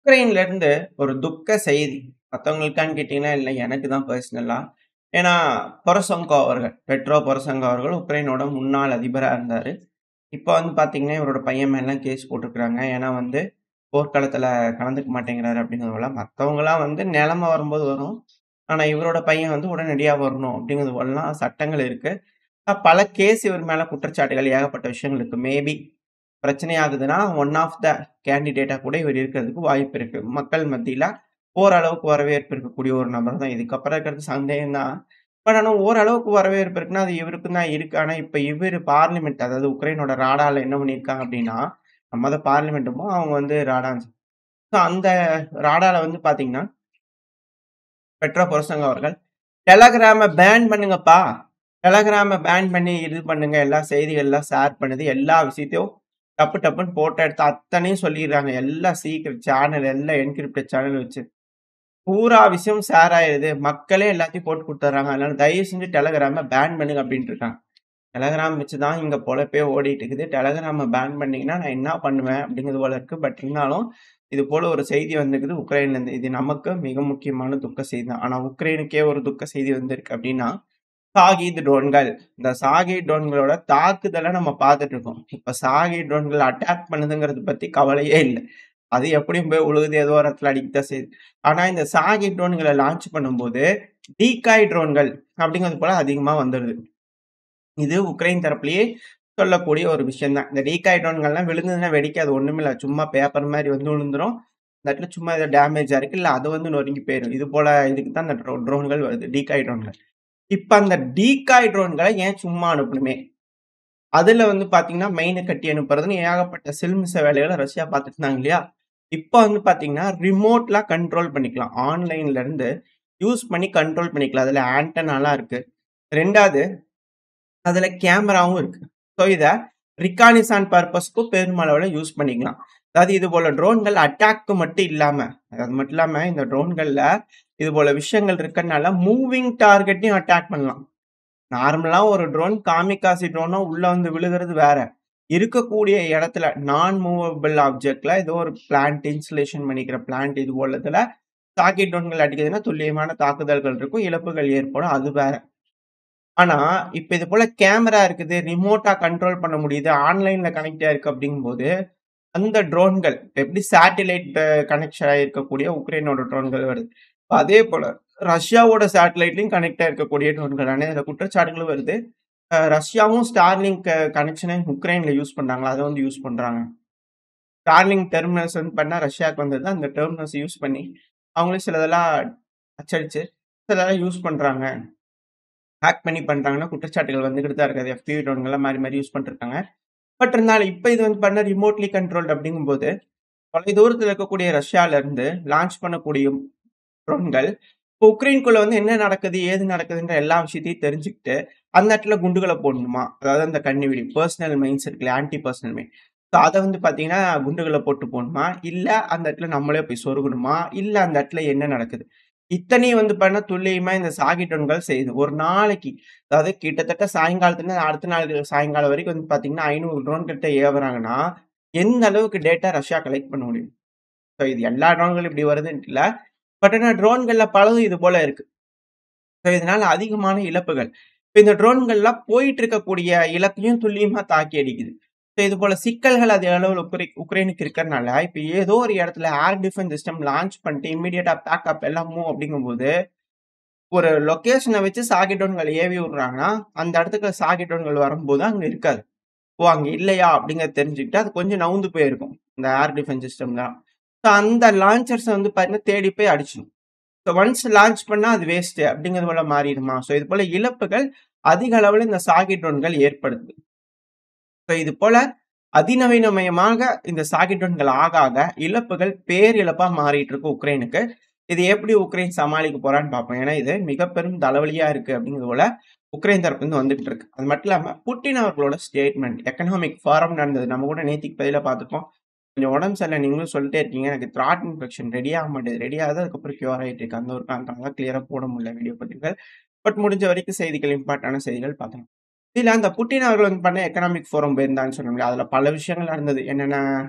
உக்ரைன்ல இருந்து ஒரு துக்க செய்தி. மத்தவங்களுக்கான்னு கேட்டீங்கன்னா, இல்ல எனக்கு தான் பெர்சனலா. ஏன்னா, பொரசெங்கோ அவர்கள், பெட்ரோ பொரசெங்கோ அவர்கள் உக்ரைனோட முன்னாள் அதிபரா இருந்தாரு. இப்ப வந்து பார்த்தீங்கன்னா, இவரோட பையன் மேலலாம் கேஸ் போட்டுருக்காங்க. ஏன்னா வந்து, போர்க்களத்துல கலந்துக்க மாட்டேங்கிறாரு அப்படிங்கிறதுபோல. மத்தவங்கலாம் வந்து நிலைமை வரும்போது வரும். ஆனா, இவரோட பையன் வந்து உடனடியா வரணும் அப்படிங்கிறது போலலாம் சட்டங்கள் இருக்கு. பல கேஸ் இவர் மேல குற்றச்சாட்டுகள் ஏகப்பட்ட விஷயங்கள் இருக்கு. மேபி பிரச்சனை ஆகுதுன்னா, ஒன் ஆஃப் த கேண்டிடேட்டா கூட இவர் இருக்கிறதுக்கு வாய்ப்பு இருக்கு. மக்கள் மத்தியில ஓரளவுக்கு வரவேற்பு இருக்கக்கூடிய ஒரு நபர் தான். இதுக்கப்புறம் இருக்கிறது சந்தேகம் தான். பட் ஆனா ஓரளவுக்கு வரவேற்பு இருக்குன்னா, அது இவருக்கும் தான் இருக்கு. ஆனா இப்ப இவரு பார்லிமென்ட் அதாவது உக்ரைனோட ராடால என்ன பண்ணியிருக்காங்க அப்டின்னா, நம்ம தான் பார்லிமென்ட்டுமோ அவங்க வந்து ராடான்னு ஸோ அந்த ராடால வந்து பார்த்தீங்கன்னா, பெட்ரோ பொரசோங்கோ அவர்கள் டெலகிராம பேன் பண்ணுங்கப்பா. டெலகிராம பேன் பண்ணி இது பண்ணுங்க. எல்லா செய்திகள்லாம் ஷேர் பண்ணுது. எல்லா விஷயத்தையும் டப்பு டப்புன்னு ஃபோட்டோ எடுத்து அத்தனையும் சொல்லிர்றாங்க. எல்லா சீக்ரெட் சேனல், எல்லாம் என்கிரிப்டட் சேனல் வச்சு. பூரா விஷயம் ஷேர் ஆயிருது. மக்களே எல்லாத்தையும் போட்டு குடுத்துர்றாங்க. அதனால தயவு செஞ்சு டெலகிராம பேன் பண்ணுங்க அப்டின்ட்டு இருக்காங்க. டெலகிராம் வச்சு தான் இங்க பொழப்பே ஓடிட்டு இருக்குது. டெலகிராம பேன் பண்ணீங்கன்னா, நான் என்ன பண்ணுவேன்? அப்டிங்கிறது போல இருக்கு. பட் இருந்தாலும், இது போல ஒரு செய்தி வந்திருக்குது உக்ரைன்லேருந்து. இது நமக்கு மிக முக்கியமான துக்க செய்தி தான். ஆனா உக்ரைனுக்கே ஒரு துக்க செய்தி வந்திருக்கு அப்டின்னா, சாகித் ட்ரோன்கள். இந்த சாகித் ட்ரோன்களோட தாக்குதல நம்ம பார்த்துட்டு இருக்கோம். இப்ப சாகித் ட்ரோன்கள் அட்டாக் பண்ணுதுங்கிறத பத்தி கவலையே இல்ல. அது எப்படியும் போய் உழுகுது, ஏதோ ஒரு இடத்துல அடிக்கத்தான் செய்யுது. ஆனா இந்த சாகித் ட்ரோன்கள லான்ச் பண்ணும்போது, டீகாய் ட்ரோன்கள் அப்படிங்கிறது போல அதிகமா வந்துருது. இது உக்ரைன் தரப்பிலேயே சொல்லக்கூடிய ஒரு விஷயம் தான். இந்த டீகாய் ட்ரோன்கள்லாம் விழுந்ததுன்னா வெடிக்காது. ஒண்ணுமில்ல. சும்மா பேப்பர் மாரி வந்து விழுந்துரும். இந்த இடத்துல சும்மா ஏதோ டேமேஜ் ஆயிருக்கு. இல்ல அது வந்து நொறுங்கி போயிரும். இது போல இதுக்கு தான் இந்த ட்ரோன்கள் வருது. டீகாய் ட்ரோன்கள். இப்ப அந்த டீகாய் ட்ரோன்கள ஏன் சும்மா அனுப்பணுமே? அதுல வந்து பார்த்தீங்கன்னா, மெயின கட்டி அனுப்புறதுன்னு ஏகப்பட்ட சில்மிஷ வேலைகள ரஷ்யா பார்த்துட்டு இருந்தாங்க இல்லையா? இப்ப வந்து பார்த்தீங்கன்னா, ரிமோட்லா கண்ட்ரோல் பண்ணிக்கலாம். ஆன்லைன்ல இருந்து யூஸ் பண்ணி கண்ட்ரோல் பண்ணிக்கலாம். அதுல ஆண்டனாலாம் இருக்கு. 2வது அதுல கேமராவும் இருக்கு. ஸோ இத ரிகானிசன்ட் பர்ப்பஸ்க்கும் பெருமளவுல யூஸ் பண்ணிக்கலாம். அதாவது இது போல ட்ரோன்கள் அட்டாக்க்கு மட்டும் இல்லாம, அது மட்டும் இல்லாம இந்த ட்ரோன்கள்ல இது போல விஷயங்கள் இருக்கனால மூவிங் டார்கெட்டையும் அட்டாக் பண்ணலாம். நார்மலா ஒரு ட்ரோன் காமிகாசி ட்ரோனா உள்ள வந்து விழுகுறது வேற. இருக்கக்கூடிய இடத்துல நான் மூவபிள் ஆப்ஜெக்ட்ல ஏதோ ஒரு பிளான்ட் இன்ஸ்டலேஷன் பண்ணிக்கிற பிளான்ட் இது போலதுல ராக்கெட் ட்ரோன்கள் அடிக்குதுன்னா துல்லியமான தாக்குதல்கள் இருக்கும். இழப்புகள் ஏற்படும். அது வேற. ஆனா, இப்ப இது போல கேமரா இருக்குது. ரிமோட்டா கண்ட்ரோல் பண்ண முடியுது. ஆன்லைன்ல கனெக்ட் ஆயிருக்கு அப்படிங்கும்போது, அந்த ட்ரோன்கள் எப்படி சேட்டிலைட் கனெக்ஷன் ஆயிருக்கக்கூடிய உக்ரைனோட ட்ரோன்கள் வருது. அதே போல ரஷ்யாவோட சேட்டலைட்லயும் கனெக்ட் ஆயிருக்கக்கூடிய ட்ரோன்கள். ஆனா, இதுல குற்றச்சாட்டுகளும் வருது. ரஷ்யாவும் ஸ்டார்லிங்க் கனெக்ஷன உக்ரைன்ல யூஸ் பண்றாங்களா? அத வந்து யூஸ் பண்றாங்க. ஸ்டார்லிங்க் டெர்மினல்ஸ் வந்து பண்ணா ரஷ்யாவுக்கு வந்தது. அந்த டெர்மினல்ஸ் யூஸ் பண்ணி, அவங்களே சிலதெல்லாம் அச்சடிச்சு, சிலதெல்லாம் யூஸ் பண்றாங்க. ஹேக் பண்ணி பண்றாங்கன்னா, குற்றச்சாட்டுகள் வந்துகிட்டு தான் இருக்கு. அது FPV ட்ரோன்கள்லாம் மாறி, மாறி யூஸ் பண்ணிட்டுருக்காங்க. பட் இருந்தாலும் இப்ப இது வந்து பண்ண ரிமோட்லி கண்ட்ரோல்டு அப்படிங்கும்போது, தொலைதூரத்தில இருக்கக்கூடிய ரஷ்யால இருந்து லான்ச் பண்ணக்கூடிய ட்ரோன்கள், இப்போ உக்ரைன்குள்ள வந்து என்ன நடக்குது, ஏது நடக்குதுன்ற எல்லா விஷயத்தையும் தெரிஞ்சுக்கிட்டு, அந்த இடத்துல குண்டுகள போடணுமா? அதாவது அந்த கண்ணிவெடி, பெர்சனல் மைன்ஸ் இருக்குல்ல, ஆன்டி பெர்சனல் மைன். ஸோ அத வந்து பார்த்தீங்கன்னா, குண்டுகள போட்டு போணுமா? இல்ல அந்த இடத்துல நம்மளே போய் சொருகணுமா? இல்ல அந்த இடத்துல என்ன நடக்குது? இத்தனையும் வந்து பண்ணா துல்லியமா இந்த சாகி ட்ரோன்கள் செய்யுது. ஒரு நாளைக்கு, அதாவது கிட்டத்தட்ட சாயங்காலத்துலருந்து அடுத்த நாள் சாயங்காலம் வரைக்கும் வந்து பார்த்தீங்கன்னா, 500 ட்ரோன் கிட்ட ஏவுறாங்கன்னா, எந்த அளவுக்கு டேட்டா ரஷ்யா கலெக்ட் பண்ண முடியும்? ஸோ இது எல்லா ட்ரோன்களும் இப்படி வருதுன்ட்டு இல்ல. பட் ஆனா ட்ரோன்கள்ல பலதும் இது போல இருக்கு. ஸோ இதனால அதிகமான இழப்புகள். இப்ப இந்த ட்ரோன்கள்லாம் போயிட்டு இருக்கக்கூடிய இலக்கையும் துல்லியமா தாக்கி அடிக்குது. ஸோ இது போல சிக்கல்கள் அதிக அளவுல உக்ரைனுக்கு இருக்கறனால, இப்ப ஏதோ ஒரு இடத்துல ஏர் டிஃபென்ஸ் சிஸ்டம் லான்ச் பண்ணிட்டு இம்மீடியட்டா பேக்கப் எல்லாம் மூவ் அப்படிங்கும்போது, ஒரு லொகேஷன வச்சு சாகிட்டோன்கள் ஏவி விடுறாங்கன்னா, அந்த இடத்துக்கு சாகிட்டோன்கள் வரும்போது அங்க இருக்காது. ஓ! அங்க இல்லையா அப்படிங்கிறத தெரிஞ்சுக்கிட்டு, அது கொஞ்சம் நவுந்து போயிருக்கும். இந்த ஏர் டிஃபென்ஸ் சிஸ்டம்லாம். ஸோ அந்த லான்ச்சர்ஸ வந்து பார்த்தீங்கன்னா, தேடி போய் அடிச்சுரும். ஸோ ஒன்ஸ் லான்ச் பண்ணா அது வேஸ்ட்டு அப்படிங்கிறது போல மாறிடுமா? ஸோ இது போல இழப்புகள் அதிக அளவுல இந்த சாகி ட்ரோன்கள் ஏற்படுத்துது. ஸோ இது போல அதிநவீனமயமாக இந்த சாகி ட்ரோன்கள் ஆக ஆக இழப்புகள் பேரிழப்பா மாறிட்டு இருக்கு உக்ரைனுக்கு. இது எப்படி உக்ரைன் சமாளிக்க போறான்னு பார்ப்போம். ஏன்னா இது மிக பெரும் தலைவலியா இருக்கு அப்படிங்கிறது போல உக்ரைன் தரப்புலருந்து வந்துகிட்டு இருக்கு. அது மட்டும் இல்லாம புட்டின் அவர்களோட ஸ்டேட்மெண்ட் எக்கனாமிக் ஃபாரம் நடந்தது. நம்ம கூட நேத்திக்கு பதிலா பார்த்துருப்போம். கொஞ்சம் உடம்பு சரியில்ல நீங்களும் சொல்லிட்டே இருக்கீங்க. எனக்கு த்ராட் இன்ஃபெக்ஷன் ரெடி ஆக மாட்டேங்குது. ரெடி ஆகுது அதுக்கப்புறம் கியூர் ஆயிட்டு இருக்கு. அந்த ஒரு காரணத்தால கிளியரா போட முடியல வீடியோ பதிவுகள். பட் முடிஞ்ச வரைக்கும் செய்திகள் இம்பார்ட்டான செய்திகள் பார்த்தோம். இதுல அந்த புட்டின் அவர்கள் வந்து பண்ண எக்கனாமிக் ஃபோரம் போயிருந்தான்னு சொன்னோம்ல. அதுல பல விஷயங்கள் நடந்தது. என்னென்ன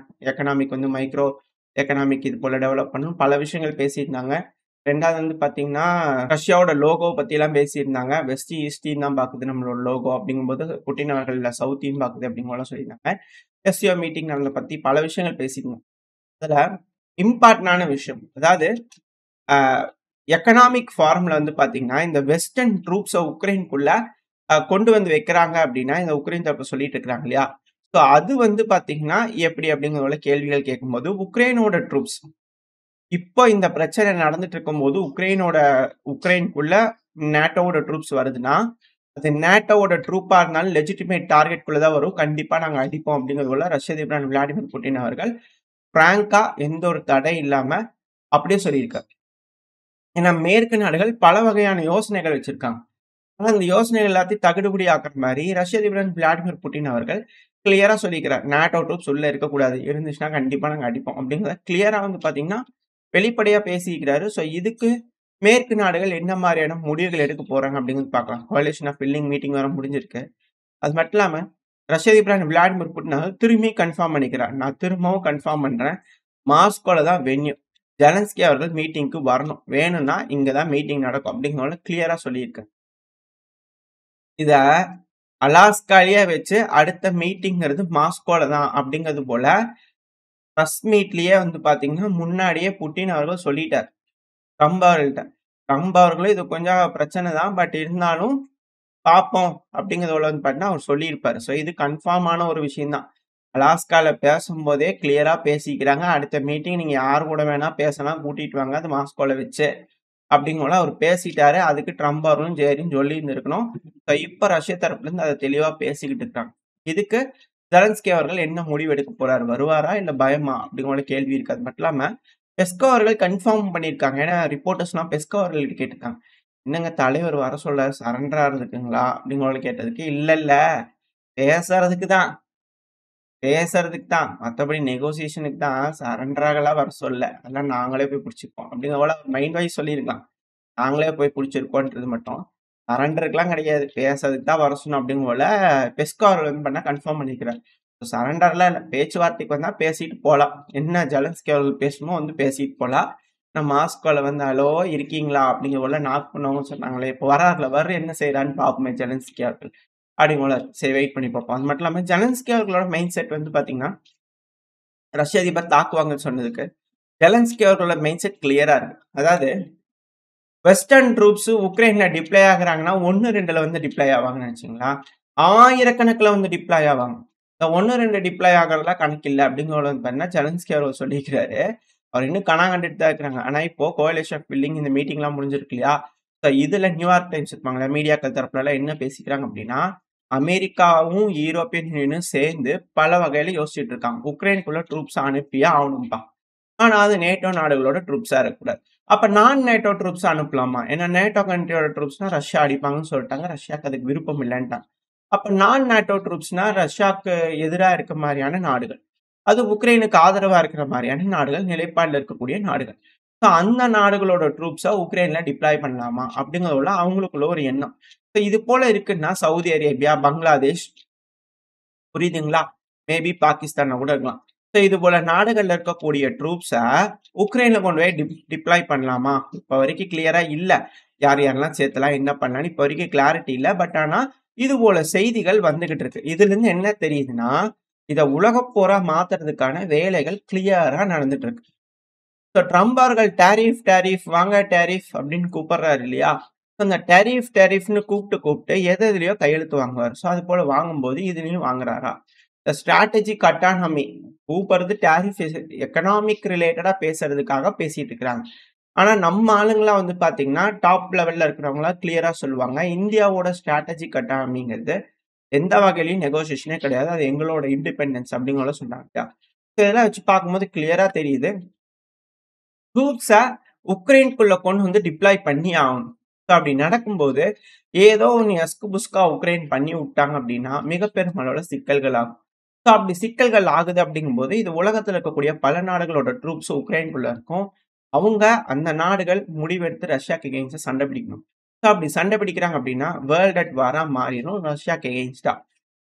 எக்கனாமிக் வந்து மைக்ரோ எக்கனாமிக் இது போல டெவலப் பண்ணணும். பல விஷயங்கள் பேசியிருந்தாங்க. 2வது வந்து பார்த்தீங்கன்னா, ரஷ்யாவோட லோகோ பத்திலாம் பேசியிருந்தாங்க. வெஸ்ட் ஈஸ்ட்ன்னு தான் பாக்குது நம்மளோட லோகோ அப்படிங்கும்போது, புட்டின் அவர்கள் இல்ல சவுத்தையும் பாக்குது அப்படிங்கலாம் சொல்லியிருந்தாங்க. எஸ்சிஓ மீட்டிங் நடந்தத பத்தி பல விஷயங்கள் பேசியிருந்தோம். அதுல இம்பார்ட்டன்டான விஷயம். அதாவது அ எக்கனாமிக் ஃபார்ம்ல வந்து பார்த்தீங்கன்னா, இந்த வெஸ்டர்ன் ட்ரூப்ஸ உக்ரைன்க்குள்ள கொண்டு வந்து வைக்கிறாங்க அப்டின்னா, இந்த உக்ரைன் தரப்புல சொல்லிட்டு இருக்கிறாங்க இல்லையா? ஸோ அது வந்து பார்த்தீங்கன்னா, எப்படி அப்படிங்கிற போல கேள்விகள் கேட்கும்போது, உக்ரைனோட ட்ரூப்ஸ் இப்போ இந்த பிரச்சனை நடந்துட்டு இருக்கும்போது, உக்ரைனுக்குள்ள நேட்டோவோட ட்ரூப்ஸ் வருதுன்னா, அது நேட்டோவோட ட்ரூப்பா இருந்தாலும் லெஜிட்டிமேட் டார்கெட்குள்ள தான் வரும். கண்டிப்பா நாங்க அடிப்போம் அப்படிங்கிறது போல ரஷ்ய அதிபர் விளாடிமிர் புட்டின் அவர்கள் பிராங்கா எந்த ஒரு தடை இல்லாம அப்படியே சொல்லியிருக்காரு. ஏன்னா மேற்கு நாடுகள் பல வகையான யோசனைகள் வச்சிருக்காங்க. ஆனா அந்த யோசனைகள் எல்லாத்தையும் தகுடுபடி ஆக்குற மாரி ரஷ்ய அதிபர் விளாடிமிர் புட்டின் அவர்கள் கிளியரா சொல்லிக்கிறார். நேட்டோ ட்ரூப்ஸ் உள்ள இருக்கக்கூடாது. இருந்துச்சுன்னா கண்டிப்பா நாங்க அடிப்போம். அப்படிங்கிறத கிளியரா வந்து பார்த்தீங்கன்னா, வெளிப்படையா பேசியிருக்கிறாரு. ஸோ இதுக்கு மேற்கு நாடுகள் என்ன மாரியான முடிவுகள் எடுக்க போறாங்க அப்படிங்கிறது பார்க்கலாம். கோலிஷன் ஆஃப் வில்லிங் மீட்டிங் வேற முடிஞ்சிருக்கு. அது மட்டும் இல்லாம ரஷ்ய அதிபர் விளாடிமிர் புட்டின் அவர்கள் திரும்பி கன்ஃபார்ம் பண்ணிக்கிறார். நான் திரும்பவும் கன்ஃபார்ம் பண்றேன். மாஸ்கோல தான் வென்யூ. ஜெலன்ஸ்கி அவர்கள் மீட்டிங்க்கு வரணும். வேணும்னா இங்க தான் மீட்டிங் நடக்கும் அப்படிங்கிறத கிளியரா சொல்லியிருக்காரு. இத அலாஸ்காலயே வச்சு அடுத்த மீட்டிங்கிறது மாஸ்கோல தான் அப்படிங்கிறது போல பிரஸ் மீட்லயே வந்து பார்த்தீங்கன்னா, முன்னாடியே புட்டின் அவர்கள் சொல்லிட்டார். ட்ரம்ப் அவர்கள்ட்ட. ட்ரம்ப் அவர்களும் இது கொஞ்சம் பிரச்சனை தான். பட் இருந்தாலும் பார்ப்போம் அப்படிங்கிறதுல வந்து பார்த்தீங்கன்னா, அவர் சொல்லியிருப்பாரு. ஸோ இது கன்ஃபார்ம் ஆன ஒரு விஷயம் தான். அலாஸ்கால பேசும்போதே கிளியரா பேசிக்கிறாங்க. அடுத்த மீட்டிங் நீங்க யார் கூட வேணா பேசலாம். கூட்டிட்டு வாங்க. அது மாஸ்கோல வச்சு. அப்படிங்கம்போல அவர் பேசிட்டாரு. அதுக்கு ட்ரம்ப் அவர்களும் சரின்னு சொல்லியிருந்திருக்கணும். ஸோ இப்ப ரஷ்ய தரப்புலருந்து அத தெளிவா பேசிக்கிட்டு இருக்காங்க. இதுக்கு ஜெலன்ஸ்கி அவர்கள் என்ன முடிவு எடுக்க போறாரு? வருவாரா? இல்ல பயமா? அப்படிங்கிற கேள்வி இருக்கு. அது மட்டும் இல்லாம பெஸ்கோ அவர்கள் கன்ஃபார்ம் பண்ணியிருக்காங்க. ஏன்னா ரிப்போர்ட்டர்ஸ்லாம் பெஸ்கோ அவர்கள்ட்ட கேட்டுருக்காங்க. "என்னங்க தலைவர் வர சொல்ல சரண்டர் ஆறதுக்குங்களா?" அப்படிங்கிற கேட்டதுக்கு, "இல்ல, இல்ல. பேசறதுக்கு தான். பேசறதுக்கு தான். மத்தபடி நெகோசியேஷனுக்கு தான். சரண்டர் ஆகலாம் வர சொல்லல. அதெல்லாம் நாங்களே போய் புடிச்சுப்போம்." அப்படிங்கிற போல மைண்ட் வைஸ் சொல்லியிருக்கலாம். நாங்களே போய் புடிச்சிருக்கோன்றது மட்டும். சரண்டருக்குலாம் கிடையாது. பேசுறதுக்கு தான் வர சொன்னோம் அப்படிங்கும் போல பெஸ்கோ அவர்கள் வந்து பண்ணா கன்ஃபார்ம் பண்ணிக்கிறார். சரண்டர்லாம் இல்ல. பேச்சுவார்த்தைக்கு வந்தா பேசிட்டு போலாம். என்ன ஜெலன்ஸ்கி அவர்கள் பேசணுமோ வந்து பேசிட்டு போலாம். நான் மாஸ்கோல வந்து "ஹலோ இருக்கீங்களா?" அப்படிங்கிற போல நாக் பண்ணவும் சொன்னாங்களே. இப்போ வரார்ல. என்ன செய்றார்ன்னு பார்ப்போமே ஜெலன்ஸ்கி அவர்கள். அப்படிங்கிற போல சரி வெயிட் பண்ணி பார்ப்போம். அது மட்டும் இல்லாம ஜெலன்ஸ்கி அவர்களோட மைண்ட் செட் வந்து பார்த்தீங்கன்னா, ரஷ்ய அதிபர் தாக்குவாங்கன்னு சொன்னதுக்கு, ஜெலன்ஸ்கி அவர்களோட மைண்ட் செட் கிளியரா இருக்கு. அதாவது வெஸ்டர்ன் ட்ரூப்ஸ் உக்ரைன்ல டிப்ளாய் ஆகுறாங்கன்னா, 1, 2ல வந்து டிப்ளாய் ஆவாங்கன்னு நெனச்சீங்களா? ஆயிரக்கணக்குல வந்து டிப்ளாய் ஆவாங்க. இந்த 1, 2 டிப்ளாய் ஆகுறதெல்லாம் கணக்கில்ல அப்படிங்கிறத வந்து பார்த்தீங்கன்னா, ஜெலன்ஸ்கி அவர்கள் சொல்லியிருக்கிறாரு. அவர் இன்னும் கணா கண்டுட்டு தான் இருக்கிறாங்க. ஆனா இப்போ கோலிஷன் ஆஃப் வில்லிங் இந்த மீட்டிங்லாம் முடிஞ்சிருக்கு இல்லையா? ஸோ இதுல நியூயார்க் டைம்ஸ் இருப்பாங்கல்ல, மீடியாக்கள் தரப்புலலாம் என்ன பேசிக்கிறாங்க அப்படின்னா, அமெரிக்காவும், யூரோப்பியன் யூனியனும் சேர்ந்து பல வகையில யோசிச்சுட்டு இருக்காங்க. உக்ரைனுக்குள்ள ட்ரூப்ஸ அனுப்பியே ஆவணும்பா. ஆனா, அது நேட்டோ நாடுகளோட ட்ரூப்ஸா இருக்கக்கூடாது. அப்ப நான் நேட்டோ ட்ரூப்ஸ் அனுப்பலாமா? ஏன்னா நேட்டோ கண்ட்ரியோட ட்ரூப்ஸ்னா ரஷ்யா அடிப்பாங்கன்னு சொல்ட்டாங்க. ரஷ்யாக்கு அதுக்கு விருப்பம் இல்லன்ட்டாங்க. அப்ப நான் நேட்டோ ட்ரூப்ஸ்னா ரஷ்யாக்கு எதிரா இருக்க மாரியான நாடுகள். அது உக்ரைனுக்கு ஆதரவா இருக்கிற மாரியான நாடுகள், நிலைப்பாடுல இருக்கக்கூடிய நாடுகள். ஸோ அந்த நாடுகளோட ட்ரூப்ஸ உக்ரைன்ல டிப்ளாய் பண்ணலாமா? அப்படிங்கிறதுல அவங்களுக்குள்ள ஒரு எண்ணம். ஸோ இது போல இருக்குன்னா சவுதி அரேபியா, பங்களாதேஷ் புரியுதுங்களா? மேபி பாகிஸ்தான்ல கூட இருக்கலாம். ஸோ இது போல நாடுகள்ல இருக்கக்கூடிய ட்ரூப்ஸ உக்ரைன்ல கொண்டு போய் டிப்ளாய் பண்ணலாமா? இப்ப வரைக்கும் கிளியரா இல்ல. யார் யாரெல்லாம் சேர்த்தலாம், என்ன பண்ணலாம்ன்னு இப்ப வரைக்கும் கிளாரிட்டி இல்ல. பட் ஆனா இது போல செய்திகள் வந்துகிட்டு இருக்கு. இதிலிருந்து என்ன தெரியுதுன்னா, இத உலகப்போரா மாத்துறதுக்கான வேலைகள் கிளியரா நடந்துட்டு இருக்கு. ஸோ ட்ரம்ப் அவர்கள் டாரிஃப் வாங்க டாரிஃப் அப்படின்னு கூப்பிடுறாரு இல்லையா? ஸோ அந்த டாரிஃப்ன்னு கூப்பிட்டு எதுலயோ கையெழுத்து வாங்குவாரு. ஸோ அது போல வாங்கும்போது இதுலயும் வாங்குறாரா? இந்த ஸ்ட்ராட்டஜிக் அட்டானமி கூப்பிடுறது டாரிஃப் எக்கனாமிக் ரிலேட்டடா பேசுறதுக்காக பேசிட்டு இருக்கிறாங்க. ஆனா நம்ம ஆளுங்கலாம் வந்து பார்த்தீங்கன்னா, டாப் லெவல்ல இருக்கிறவங்கலாம் கிளியரா சொல்லுவாங்க. இந்தியாவோட ஸ்ட்ராட்டஜிக் அட்டானமிங்கிறது எந்த வகையிலயும் நெகோசியேஷனே கிடையாது. அது எங்களோட இண்டிபெண்டன்ஸ் அப்படிங்கிறத சொன்னாங்க. ஸோ இதெல்லாம் வச்சு பார்க்கும்போது கிளியரா தெரியுது. ட்ரூப்ஸ உக்ரைன்குள்ள கொண்டு வந்து டிப்ளாய் பண்ணி ஆகணும். ஸோ அப்படி நடக்கும்போது, ஏதோ ஒண்ணு எஸ்கு புஸ்கா உக்ரைன் பண்ணி விட்டாங்க அப்படின்னா, மிக பெருமளவுல சிக்கல்கள் ஆகும். ஸோ அப்படி சிக்கல்கள் ஆகுது அப்படிங்கும்போது, இது உலகத்துல இருக்கக்கூடிய பல நாடுகளோட ட்ரூப்ஸ் உக்ரைன்குள்ள இருக்கும். அவங்க அந்த நாடுகள் முடிவெடுத்து ரஷ்யாக்கு எகெயின்ஸ்டா சண்டை பிடிக்கணும். ஸோ அப்படி சண்டை பிடிக்கிறாங்க அப்படின்னா, வேர்ல்ட் அட் வாரா மாறிரும் ரஷ்யாக்கு எகெயின்ஸ்டா.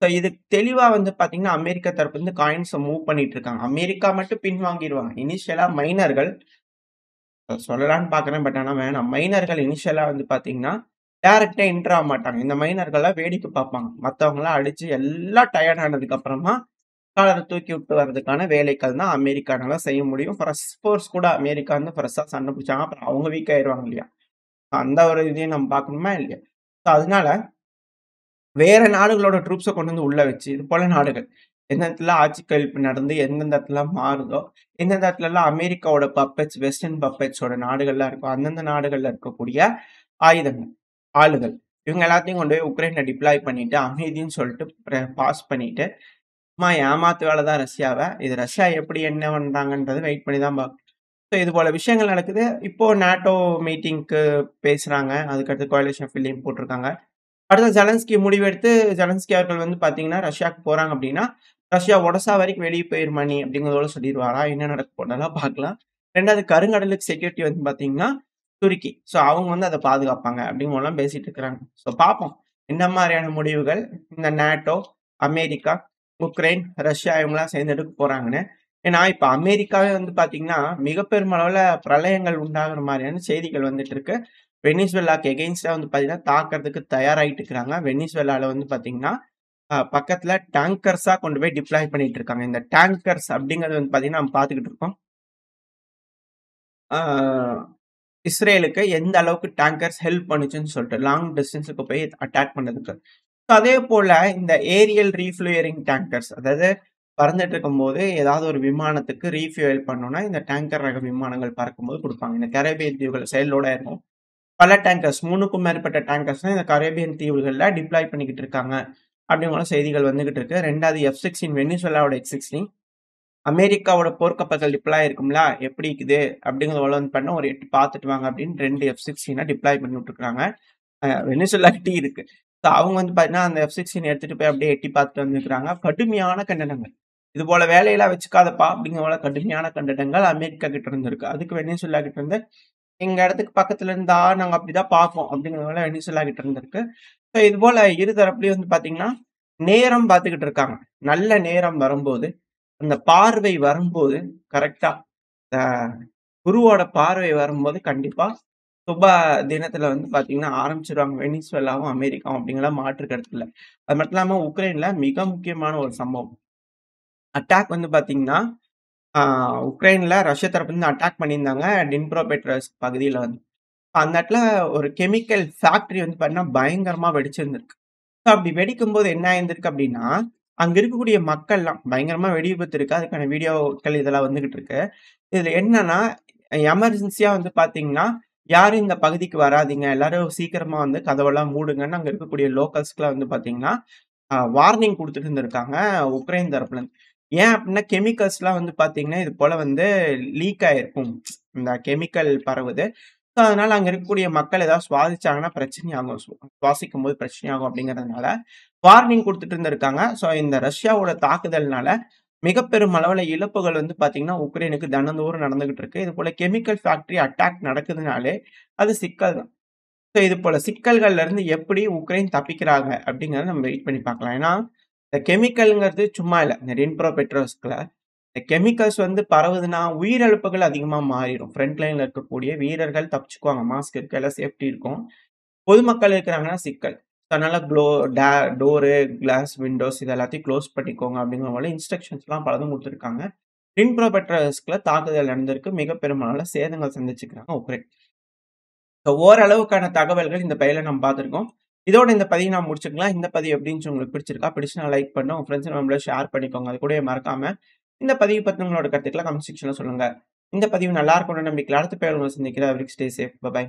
ஸோ இது தெளிவா வந்து பார்த்தீங்கன்னா, அமெரிக்கா தரப்பு வந்து காயின்ஸ மூவ் பண்ணிட்டு இருக்காங்க. அமெரிக்கா மட்டும் பின்வாங்கிருவாங்க. இனிஷியலா மைனர்கள் சொல்லலான்னு பார்க்குறேன். பட் ஆனா வேணாம். மைனர்கள் இனிஷியலா வந்து பார்த்தீங்கன்னா, டைரக்ட்டா என்டர் ஆமாட்டாங்க. இந்த மைனர்கள்லாம் வேடிக்கை பார்ப்பாங்க. மத்தவங்கலாம் அடிச்சு எல்லாம் டயர்ட் ஆனதுக்கு அப்புறமா, காலர தூக்கி விட்டு வரதுக்கான வேலைகள் தான் அமெரிக்கானால செய்ய முடியும். ஃப்ரெஷ் ஃபோர்ஸ் கூட அமெரிக்கா வந்து ஃப்ரெஷ்ஷா சண்டை பிடிச்சாங்க. அப்புறம் அவங்க வீக் ஆயிருவாங்க இல்லையா? அந்த ஒரு இதையும் நம்ம பார்க்கணுமா இல்லையா? ஸோ அதனால வேற நாடுகளோட ட்ரூப்ஸ கொண்டு வந்து உள்ள வச்சு, இது போல நாடுகள் எந்த இடத்துல ஆட்சி கவிழ்ப்பு நடந்து, எந்தெந்த இடத்துல மாறுதோ, எந்தெந்த இடத்துலலாம் அமெரிக்காவோட பப்பட்ஸ், வெஸ்டர்ன் பப்பட்ஸோட நாடுகள்லாம் இருக்கோ, அந்தந்த நாடுகள்ல இருக்கக்கூடிய ஆயுதங்கள், ஆளுகள் இவங்க எல்லாத்தையும் கொண்டு போய் உக்ரைன்ல டிப்ளாய் பண்ணிட்டு, அமைதின்னு சொல்லிட்டு பாஸ் பண்ணிட்டு, சும்மா ஏமாத்து வேல தான் ரஷ்யாவ. இது ரஷ்யா எப்படி என்ன பண்றாங்கன்றது வெயிட் பண்ணி தான் பார்க்கணும். ஸோ இது போல விஷயங்கள் நடக்குது. இப்போ நேட்டோ மீட்டிங்க்கு பேசுறாங்க. அதுக்கடுத்து கோயலிஷன் ஃபில்லிங் போட்டிருக்காங்க. அடுத்து ஜெலன்ஸ்கி முடிவெடுத்து ஜெலன்ஸ்கி அவர்கள் வந்து பார்த்தீங்கன்னா, ரஷ்யாவுக்கு போறாங்க அப்டின்னா, ரஷ்யா ஒடசா வரைக்கும் வெளிய போயிருமா நீ அப்டிங்கிறதோட சொல்லிருவாரா? என்ன நடக்க போதுலாம் பார்க்கலாம். 2வது கருங்கடலுக்கு செக்யூரிட்டி வந்து பார்த்தீங்கன்னா, துருக்கி. ஸோ அவங்க வந்து அத பாதுகாப்பாங்க அப்டிங்கிறலாம் பேசிட்டு இருக்கிறாங்க. ஸோ பார்ப்போம். என்ன மாரியான முடிவுகள் இந்த நேட்டோ, அமெரிக்கா, உக்ரைன், ரஷ்யா இவங்கலாம் சேர்ந்து எடுக்க போறாங்கன்னு. ஏன்னா, இப்ப அமெரிக்காவே வந்து பார்த்தீங்கன்னா, மிக பெருமளவுல பிரளயங்கள் உண்டாகுற மாரியான செய்திகள் வந்துட்டு இருக்கு. வெனிசுவேலாக்கு எகெயின்ஸ்டா வந்து பார்த்தீங்கன்னா, தாக்குறதுக்கு தயாராயிட்டு இருக்கிறாங்க. வெனிசுவேலால வந்து பார்த்தீங்கன்னா, பக்கத்துல டேங்கர்ஸா கொண்டு போய் டிப்ளாய் பண்ணிட்டு இருக்காங்க. இந்த டேங்கர்ஸ் அப்படிங்கிறது வந்து பார்த்தீங்கன்னா, நம்ம பார்த்துக்கிட்டு இருக்கோம். ஆ இஸ்ரேலுக்கு எந்த அளவுக்கு டேங்கர்ஸ் ஹெல்ப் பண்ணுச்சுன்னு சொல்லிட்டு, லாங் டிஸ்டன்ஸ்க்கு போய் அட்டாக் பண்ணதுக்கு. ஸோ அதே போல இந்த ஏரியல் ரீஃப்ளூயரிங் டேங்கர்ஸ் அதாவது பறந்துட்டு இருக்கும்போது ஏதாவது ஒரு விமானத்துக்கு ரீஃப்யூயல் பண்ணணும்னா, இந்த டேங்கர் ரக விமானங்கள் பறக்கும்போது குடுப்பாங்க. இந்த கரேபியன் தீவுகள் செயலோட இருக்கும். பல டேங்கர்ஸ் 3க்கும் மேற்பட்ட டேங்கர்ஸ்லாம் இந்த கரேபியன் தீவுகள்ல டிப்ளாய் பண்ணிக்கிட்டு இருக்காங்க. அப்படிங்கிற செய்திகள் வந்துகிட்டு இருக்கு. 2வது F-16 வெனிசுவேலாவோட F-16 அமெரிக்காவோட போர்க்கப்பல்கள் டிப்ளாய் இருக்கும்ல, எப்படி இருக்குது அப்படிங்கிறத வந்து பண்ண ஒரு எட்டி பார்த்துட்டு வாங்க அப்படின்னு 2 F-16 டிப்ளாய் பண்ணி விட்டுருக்காங்க. வெனிசுவேலா கிட்டயும் இருக்கு. ஸோ அவங்க வந்து பார்த்தீங்கன்னா, அந்த F-16 எடுத்துட்டு போய் அப்படியே எட்டி பார்த்துட்டு வந்துருக்காங்க. கடுமையான கண்டனங்கள். இது போல வேலையெல்லாம் வச்சுக்காதப்பா அப்படிங்கிற போல கடுமையான கண்டனங்கள் அமெரிக்கா கிட்ட இருந்து இருக்கு. அதுக்கு வெனிசுவேலா கிட்ட இருந்து எங்க இடத்துக்கு பக்கத்துல இருந்தா நாங்க அப்படிதான் பார்ப்போம் அப்படிங்கிறதுனால வெனிசுலா கிட்ட இருந்திருக்கு. ஸோ இது போல இரு தரப்புலயும் வந்து பார்த்தீங்கன்னா, நேரம் பார்த்துக்கிட்டு இருக்காங்க. நல்ல நேரம் வரும்போது, அந்த பார்வை வரும்போது கரெக்ட்டா அ குருவோட பார்வை வரும்போது கண்டிப்பா சுப தினத்துல வந்து பார்த்தீங்கன்னா ஆரம்பிச்சுருவாங்க. வெனிசுவேலாவும், அமெரிக்காவும் அப்படிங்கிற மாற்று கருத்து இல்ல. அது மட்டும் இல்லாம உக்ரைன்ல மிக முக்கியமான ஒரு சம்பவம். அட்டாக் வந்து பார்த்தீங்கன்னா, ஆ உக்ரைன்ல ரஷ்யா தரப்புலருந்து அட்டாக் பண்ணியிருந்தாங்க. டினிப்ரோபெட்ரோவ்ஸ்க் பகுதியில வந்து. அந்த இடத்துல ஒரு கெமிக்கல் ஃபேக்டரி வந்து பார்த்தீங்கன்னா, பயங்கரமா வெடிச்சிருந்திருக்கு. ஸோ அப்படி வெடிக்கும்போது என்ன ஆயிருந்திருக்கு அப்படின்னா, அங்க இருக்கக்கூடிய மக்கள்லாம் பயங்கரமா வெடி விபத்து இருக்கு. அதுக்கான வீடியோக்கள் இதெல்லாம் வந்துகிட்டு இருக்கு. இதுல என்னன்னா, எமர்ஜென்சியா வந்து பார்த்தீங்கன்னா, யாரும் இந்த பகுதிக்கு வராதீங்க. எல்லாரும் சீக்கிரமா வந்து கதவெல்லாம் மூடுங்கன்னு அங்க இருக்கக்கூடிய லோக்கல்ஸ்க்குலாம் வந்து பார்த்தீங்கன்னா, வார்னிங் குடுத்துட்டு இருந்திருக்காங்க உக்ரைன் தரப்புலருந்து. ஏன் அப்டின்னா, கெமிக்கல்ஸ்லாம் வந்து பார்த்தீங்கன்னா, இது போல வந்து லீக் ஆயிருக்கும். இந்த கெமிக்கல் பரவுது. ஸோ, அதனால அங்க இருக்கக்கூடிய மக்கள் ஏதாவது சுவாசிச்சாங்கன்னா பிரச்சனையாகும். சுவாசிக்கும்போது பிரச்சனையாகும் அப்படிங்கிறதுனால, வார்னிங் குடுத்துட்டு இருந்திருக்காங்க. ஸோ, இந்த ரஷ்யாவோட தாக்குதல்னால மிக பெரும் அளவுல இழப்புகள் வந்து பார்த்தீங்கன்னா, உக்ரைனுக்கு தினந்தோறும் நடந்துகிட்டு இருக்கு. இது போல கெமிக்கல் ஃபேக்டரி அட்டாக் நடக்குதுனாலே, அது சிக்கல் தான். ஸோ இது போல சிக்கல்கள்ல இருந்து எப்படி உக்ரைன் தப்பிக்கிறாங்க அப்படிங்கிறத நம்ம வெயிட் பண்ணி பார்க்கலாம். ஏன்னா, இந்த கெமிக்கல்ங்கிறது சும்மா இல்ல. இந்த டினிப்ரோ பெட்ரோவ்ஸ்க்ல இந்த கெமிக்கல்ஸ் வந்து பரவுதுன்னா, உயிரிழப்புகள் அதிகமா மாறிரும். ஃப்ரண்ட் லைன்ல இருக்கக்கூடிய வீரர்கள் தப்பிச்சுக்குவாங்க. மாஸ்க் இருக்கு, எல்லாம் சேஃப்டி இருக்கும். பொதுமக்கள் இருக்கிறாங்கன்னா சிக்கல். அதனால டோரு, கிளாஸ், விண்டோஸ் இது எல்லாத்தையும் க்ளோஸ் பண்ணிக்கோங்க அப்படிங்கிற மாரி இன்ஸ்ட்ரக்ஷன்ஸ்லாம் பலதும் குடுத்துருக்காங்க. டினிப்ரோ பெட்ரோவ்ஸ்க்ல தாக்குதல் நடந்திருக்கு. மிக பெருமளவுல சேதங்கள் சந்திச்சுக்கிறாங்க உக்ரைன். ஸோ ஓரளவுக்கான தகவல்கள் இந்த பதிவுல நம்ம பார்த்துருக்கோம். இதோட இந்த பதிவு நான் முடிச்சுக்கலாம். இந்த பதிவு எப்படி இருந்துச்சு உங்களுக்கு பிடிச்சிருக்கா? பிடிச்சுனா லைக் பண்ணுங்க. உங்க ஃப்ரெண்ட்ஸ் அண்ட் ஃபேமிலியோட ஷேர் பண்ணிக்கோங்க. அது கூடவே மறக்காம இந்த பதிவு பத்தின உங்களோட கருத்துக்கள கமெண்ட் செக்ஷன்ல சொல்லுங்க. இந்த பதிவு நல்லா இருக்கும்னு நம்பிக்கையில அடுத்த பதிவுல உங்கள சந்திக்கிறேன். Stay safe. பை.